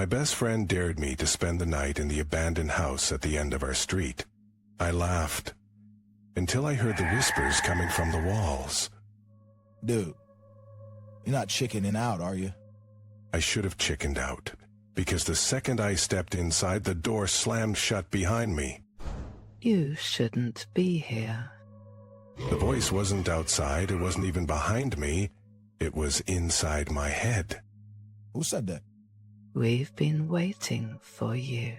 My best friend dared me to spend the night in the abandoned house at the end of our street. I laughed, until I heard the whispers coming from the walls. Dude, you're not chickening out, are you? I should have chickened out, because the second I stepped inside, the door slammed shut behind me. You shouldn't be here. The voice wasn't outside, it wasn't even behind me, it was inside my head. Who said that? We've been waiting for you.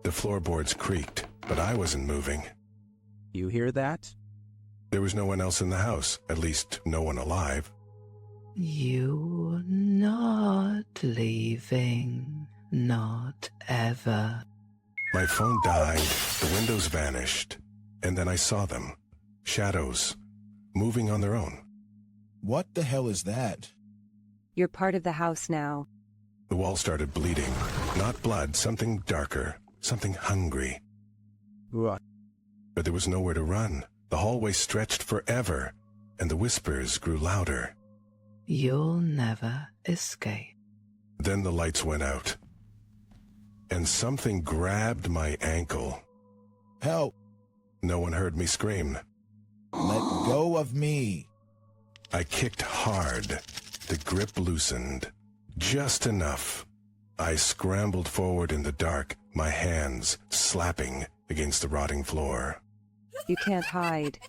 The floorboards creaked, but I wasn't moving. You hear that? There was no one else in the house, at least no one alive. You're not leaving, not ever. My phone died, the windows vanished, and then I saw them. Shadows, moving on their own. What the hell is that? You're part of the house now. The wall started bleeding. Not blood, something darker, something hungry. What? But there was nowhere to run. The hallway stretched forever, and the whispers grew louder. You'll never escape. Then the lights went out, and something grabbed my ankle. Help! No one heard me scream. Let go of me! I kicked hard. The grip loosened. Just enough. I scrambled forward in the dark, my hands slapping against the rotting floor. You can't hide.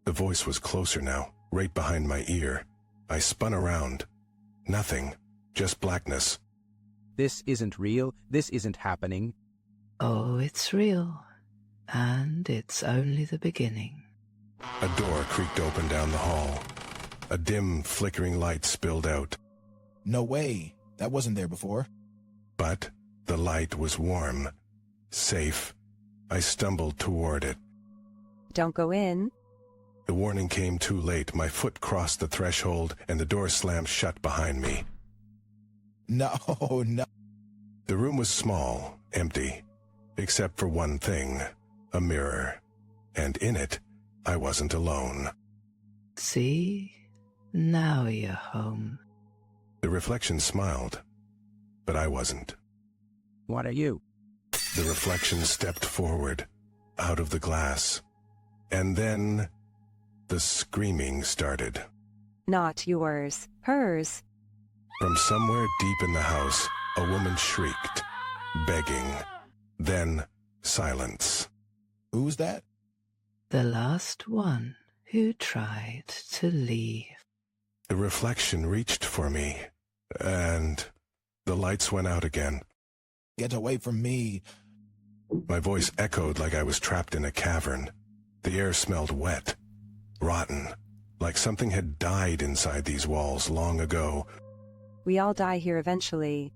The voice was closer now, right behind my ear. I spun around. Nothing, just blackness. This isn't real. This isn't happening. Oh, it's real. And it's only the beginning. A door creaked open down the hall. A dim, flickering light spilled out. No way. That wasn't there before. But the light was warm, safe. I stumbled toward it. Don't go in. The warning came too late. My foot crossed the threshold, and the door slammed shut behind me. No, no. The room was small, empty, except for one thing, a mirror. And in it, I wasn't alone. See? Now you're home. The reflection smiled, but I wasn't. What are you? The reflection stepped forward, out of the glass. And then the screaming started. Not yours. Hers. From somewhere deep in the house, a woman shrieked, begging. Then silence. Who's that? The last one who tried to leave. The reflection reached for me, and the lights went out again. Get away from me. My voice echoed like I was trapped in a cavern. The air smelled wet, rotten, like something had died inside these walls long ago. We all die here eventually.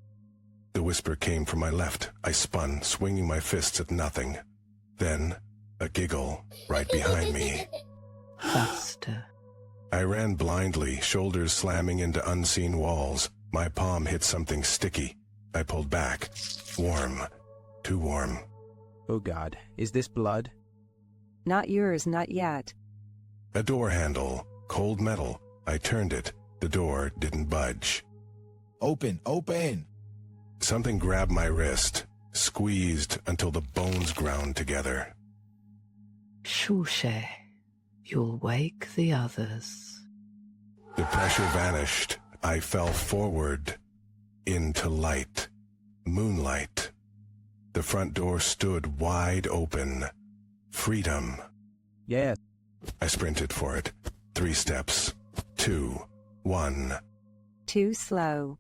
The whisper came from my left. I spun, swinging my fists at nothing. Then, a giggle right behind me. Faster. I ran blindly, shoulders slamming into unseen walls. My palm hit something sticky. I pulled back. Warm. Too warm. Oh God, is this blood? Not yours, not yet. A door handle. Cold metal. I turned it. The door didn't budge. Open, open! Something grabbed my wrist, squeezed until the bones ground together. Shushe. You'll wake the others. The pressure vanished. I fell forward, into light, moonlight. The front door stood wide open. Freedom. Yes. I sprinted for it. 3 steps. 2. 1. Too slow.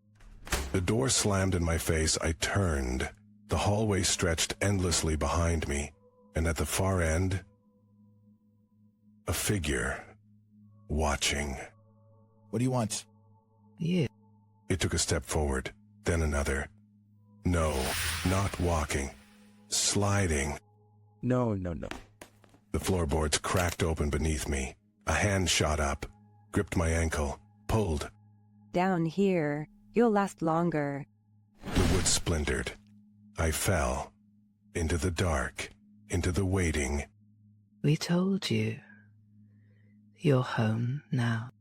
The door slammed in my face. I turned. The hallway stretched endlessly behind me, and at the far end, a figure, watching. What do you want? You. It took a step forward, then another. No, not walking. Sliding. No, no, no. The floorboards cracked open beneath me. A hand shot up, gripped my ankle, pulled. Down here. You'll last longer. The wood splintered. I fell. Into the dark. Into the waiting. We told you. You're home now.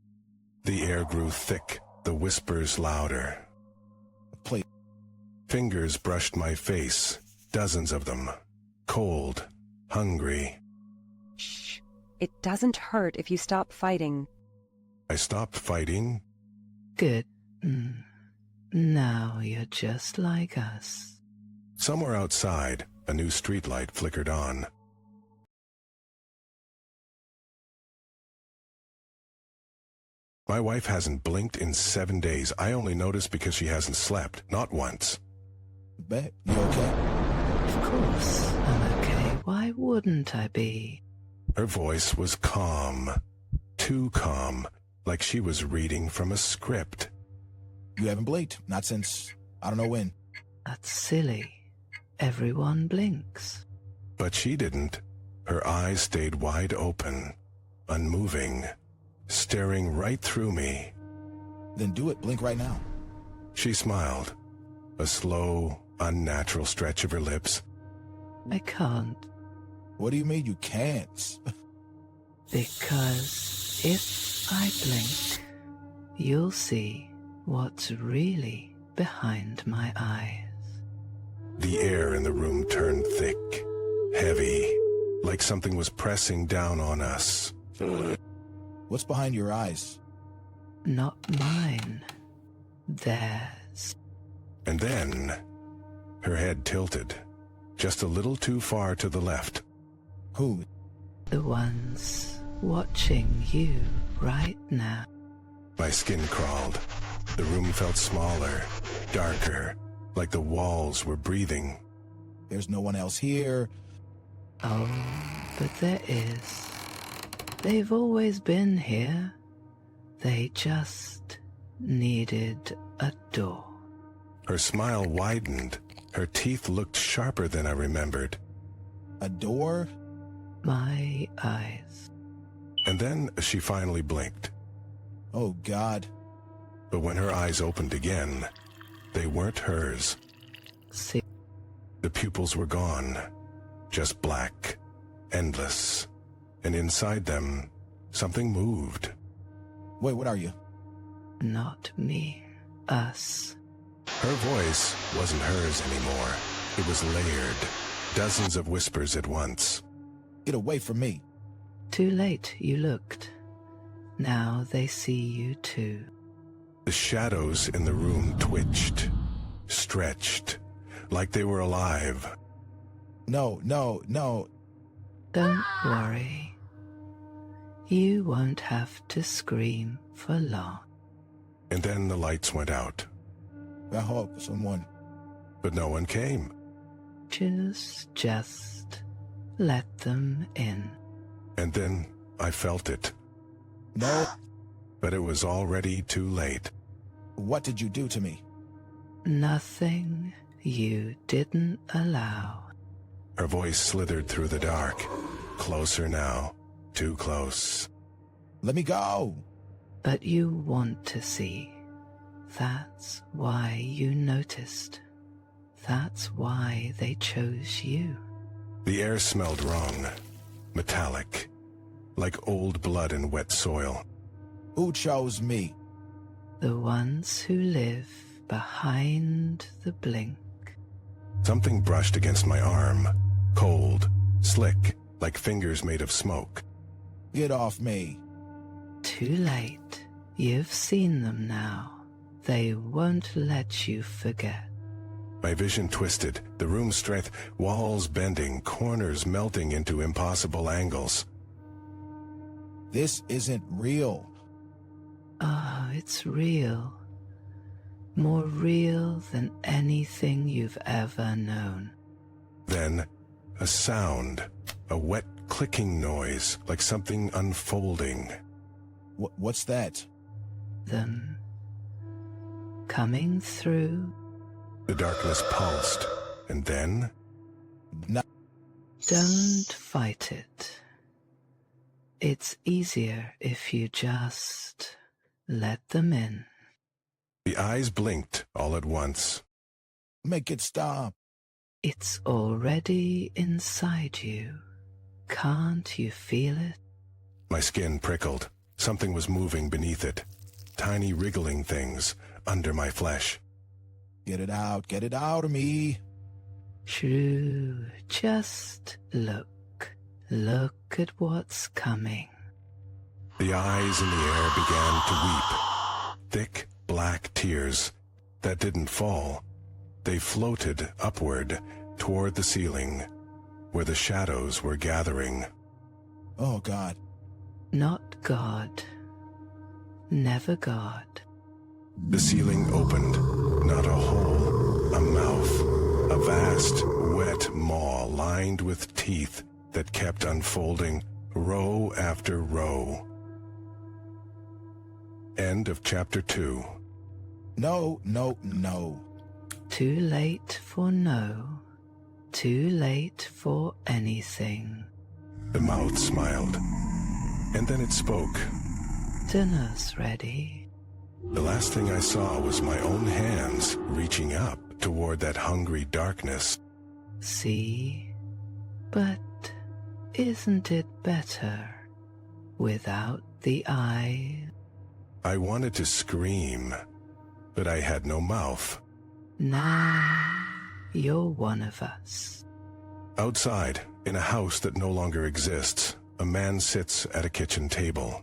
The air grew thick, the whispers louder. Please. Fingers brushed my face, dozens of them. Cold, hungry. Shh. It doesn't hurt if you stop fighting. I stopped fighting. Good. Now you're just like us. Somewhere outside, a new streetlight flickered on. My wife hasn't blinked in 7 days. I only noticed because she hasn't slept, not once. Babe, you okay? Of course I'm okay. Why wouldn't I be? Her voice was calm. Too calm, like she was reading from a script. You haven't blinked, not since I don't know when. That's silly. Everyone blinks. But she didn't. Her eyes stayed wide open, unmoving, staring right through me. Then do it, blink right now. She smiled, a slow, unnatural stretch of her lips. I can't. What do you mean you can't? Because if I blink, you'll see what's really behind my eyes. The air in the room turned thick, heavy, like something was pressing down on us. What's behind your eyes? Not mine. Theirs. And then, her head tilted, just a little too far to the left. Who? The ones watching you right now. My skin crawled. The room felt smaller, darker, like the walls were breathing. There's no one else here. Oh, but there is. They've always been here. They just needed a door. Her smile widened. Her teeth looked sharper than I remembered. A door? My eyes. And then she finally blinked. Oh, God. But when her eyes opened again, they weren't hers. See, The pupils were gone, just black, endless. And inside them, something moved. Wait, what are you? not me. Us. Her voice wasn't hers anymore. It was layered, dozens of whispers at once. Get away from me. Too late you looked. Now they see you too. The shadows in the room twitched, stretched, like they were alive. No, no, no. Don't worry. You won't have to scream for long. And then the lights went out, I hope someone. but no one came. Just let them in. And then I felt it, No. but it was already too late. What did you do to me? Nothing you didn't allow. Her voice slithered through the dark, closer now, too close. Let me go. But you want to see. That's why you noticed. That's why they chose you. The air smelled wrong, metallic, like old blood and wet soil. Who chose me? The ones who live behind the blink. Something brushed against my arm, cold, slick, like fingers made of smoke. Get off me. Too late. You've seen them now. They won't let you forget. My vision twisted, the room's strength, walls bending, corners melting into impossible angles. This isn't real. Oh, it's real. More real than anything you've ever known. Then, a sound, a wet clicking noise, like something unfolding. What's that? Them coming through. The darkness pulsed, and then, No. Don't fight it. It's easier if you just let them in. the eyes blinked all at once. Make it stop. It's already inside you. Can't you feel it? My skin prickled. Something was moving beneath it. Tiny wriggling things under my flesh. Get it out of me. True, just look. Look at what's coming. The eyes in the air began to weep. Thick, black tears that didn't fall. They floated upward toward the ceiling, where the shadows were gathering. Oh, God. Not God. Never God. The ceiling opened, not a hole, a mouth, a vast, wet maw lined with teeth that kept unfolding, row after row. End of chapter 2. No, no, no. Too late for no. Too late for anything. The mouth smiled, and then it spoke. Dinner's ready. The last thing I saw was my own hands reaching up toward that hungry darkness. See? But isn't it better without the eye? I wanted to scream, but I had no mouth. Now you're one of us. Outside, in a house that no longer exists, a man sits at a kitchen table.